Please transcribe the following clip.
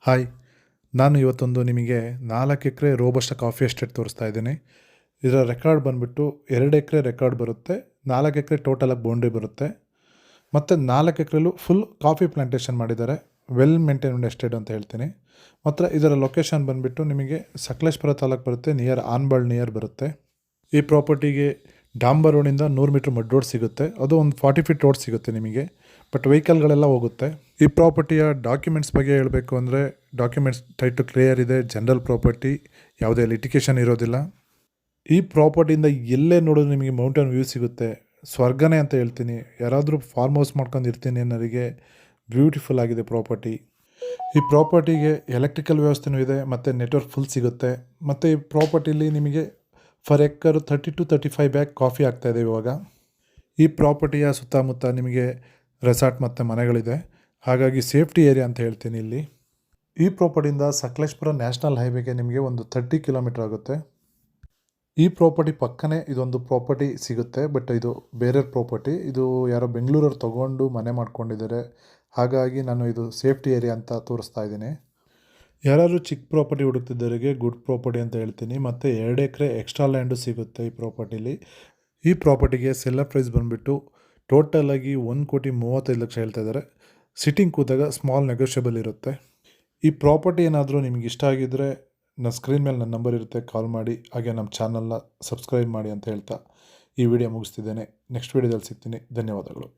Hi, ನಾನು ಇವತ್ತೊಂದು ನಿಮಗೆ 4 ಎಕರೆ ರೋಬಸ್ಟ ಕಾಫಿ ಎಸ್ಟೇಟ್ ತೋರಿಸ್ತಾ ಇದ್ದೀನಿ. ಇದರ ರೆಕಾರ್ಡ್ ಬಂದುಬಿಟ್ಟು 2 ಎಕರೆ ರೆಕಾರ್ಡ್ ಬರುತ್ತೆ, 4 ಎಕರೆ ಟೋಟಲಾಗಿ ಬೌಂಡ್ರಿ ಬರುತ್ತೆ ಮತ್ತು 4 ಎಕರೆಲೂ ಫುಲ್ ಕಾಫಿ ಪ್ಲಾಂಟೇಷನ್ ಮಾಡಿದ್ದಾರೆ. ವೆಲ್ ಮೇಂಟೈನ್ಡ್ ಎಸ್ಟೇಟ್ ಅಂತ ಹೇಳ್ತೀನಿ. ಮತ್ತು ಇದರ ಲೊಕೇಶನ್ ಬಂದುಬಿಟ್ಟು ನಿಮಗೆ ಸಕಲೇಶಪುರ ತಾಲೂಕು ಬರುತ್ತೆ, ನಿಯರ್ ಆನಬಾಳ್ ನಿಯರ್ ಬರುತ್ತೆ. ಈ ಪ್ರಾಪರ್ಟಿಗೆ ಡಾಂಬರ್ ರೋಡಿಂದ 100 ಮೀಟ್ರ್ ಮಡ್ ರೋಡ್ ಸಿಗುತ್ತೆ, ಅದು ಒಂದು 40 ಫೀಟ್ ರೋಡ್ ಸಿಗುತ್ತೆ ನಿಮಗೆ. ಬಟ್ ವೆಹಿಕಲ್ಗಳೆಲ್ಲ ಹೋಗುತ್ತೆ. ಈ ಪ್ರಾಪರ್ಟಿಯ ಡಾಕ್ಯುಮೆಂಟ್ಸ್ ಬಗ್ಗೆ ಹೇಳಬೇಕು ಅಂದರೆ ಡಾಕ್ಯುಮೆಂಟ್ಸ್ ಟೈಟಲ್ ಕ್ಲಿಯರ್ ಇದೆ, ಜನರಲ್ ಪ್ರಾಪರ್ಟಿ, ಯಾವುದೇ ಲಿಟಿಗೇಷನ್ ಇರೋದಿಲ್ಲ. ಈ ಪ್ರಾಪರ್ಟಿಯಿಂದ ಎಲ್ಲೇ ನೋಡೋದು ನಿಮಗೆ ಮೌಂಟೇನ್ ವ್ಯೂ ಸಿಗುತ್ತೆ, ಸ್ವರ್ಗನೇ ಅಂತ ಹೇಳ್ತೀನಿ. ಯಾರಾದರೂ ಫಾರ್ಮ್ ಹೌಸ್ ಮಾಡ್ಕೊಂಡು ಇರ್ತೀನಿ ಅನ್ನೋರಿಗೆ ಬ್ಯೂಟಿಫುಲ್ ಆಗಿದೆ ಪ್ರಾಪರ್ಟಿ. ಈ ಪ್ರಾಪರ್ಟಿಗೆ ಎಲೆಕ್ಟ್ರಿಕಲ್ ವ್ಯವಸ್ಥೆನೂ ಇದೆ ಮತ್ತು ನೆಟ್ವರ್ಕ್ ಫುಲ್ ಸಿಗುತ್ತೆ. ಮತ್ತು ಈ ಪ್ರಾಪರ್ಟಿಲಿ ನಿಮಗೆ per acre 30 to 35 bag coffee ಆಗ್ತಾಯಿದೆ ಇವಾಗ. ಈ ಪ್ರಾಪರ್ಟಿಯ ಸುತ್ತಮುತ್ತ ನಿಮಗೆ ರೆಸಾರ್ಟ್ ಮತ್ತು ಮನೆಗಳಿದೆ, ಹಾಗಾಗಿ ಸೇಫ್ಟಿ ಏರಿಯಾ ಅಂತ ಹೇಳ್ತೀನಿ ಇಲ್ಲಿ. ಈ ಪ್ರಾಪರ್ಟಿಯಿಂದ ಸಕಲೇಶಪುರ ನ್ಯಾಷನಲ್ ಹೈವೇಗೆ ನಿಮಗೆ ಒಂದು 30 ಕಿಲೋಮೀಟ್ರ್ ಆಗುತ್ತೆ. ಈ ಪ್ರಾಪರ್ಟಿ ಪಕ್ಕನೇ ಇದೊಂದು ಪ್ರಾಪರ್ಟಿ ಸಿಗುತ್ತೆ, ಬಟ್ ಇದು ಬೇರೆ ಪ್ರಾಪರ್ಟಿ. ಇದು ಯಾರೋ ಬೆಂಗಳೂರವ್ರು ತೊಗೊಂಡು ಮನೆ ಮಾಡ್ಕೊಂಡಿದ್ದಾರೆ, ಹಾಗಾಗಿ ನಾನು ಇದು ಸೇಫ್ಟಿ ಏರಿಯಾ ಅಂತ ತೋರಿಸ್ತಾ ಇದ್ದೀನಿ. ಯಾರಾದರೂ ಚಿಕ್ಕ ಪ್ರಾಪರ್ಟಿ ಹುಡುಕ್ತಿದ್ದವರಿಗೆ ಗುಡ್ ಪ್ರಾಪರ್ಟಿ ಅಂತ ಹೇಳ್ತೀನಿ. ಮತ್ತು 2 ಎಕರೆ ಎಕ್ಸ್ಟ್ರಾ ಲ್ಯಾಂಡು ಸಿಗುತ್ತೆ ಈ ಪ್ರಾಪರ್ಟಿಲಿ. ಈ ಪ್ರಾಪರ್ಟಿಗೆ ಸೆಲ್ಲರ್ ಪ್ರೈಸ್ ಬಂದುಬಿಟ್ಟು ಟೋಟಲಾಗಿ 1,35,00,000 ಹೇಳ್ತಾ ಇದ್ದಾರೆ. ಸಿಟ್ಟಿಂಗ್ ಕೂತಾಗ ಸ್ಮಾಲ್ ನೆಗೋಷಿಯಬಲ್ ಇರುತ್ತೆ. ಈ ಪ್ರಾಪರ್ಟಿ ಏನಾದರೂ ನಿಮಗೆ ಇಷ್ಟ ಆಗಿದ್ದರೆ ನನ್ನ ಸ್ಕ್ರೀನ್ ಮೇಲೆ ನನ್ನ ನಂಬರ್ ಇರುತ್ತೆ, ಕಾಲ್ ಮಾಡಿ. ಹಾಗೆ ನಮ್ಮ ಚಾನಲ್ನ ಸಬ್ಸ್ಕ್ರೈಬ್ ಮಾಡಿ ಅಂತ ಹೇಳ್ತಾ ಈ ವಿಡಿಯೋ ಮುಗಿಸ್ತಿದ್ದೇನೆ. ನೆಕ್ಸ್ಟ್ ವಿಡಿಯೋದಲ್ಲಿ ಸಿಗ್ತೀನಿ. ಧನ್ಯವಾದಗಳು.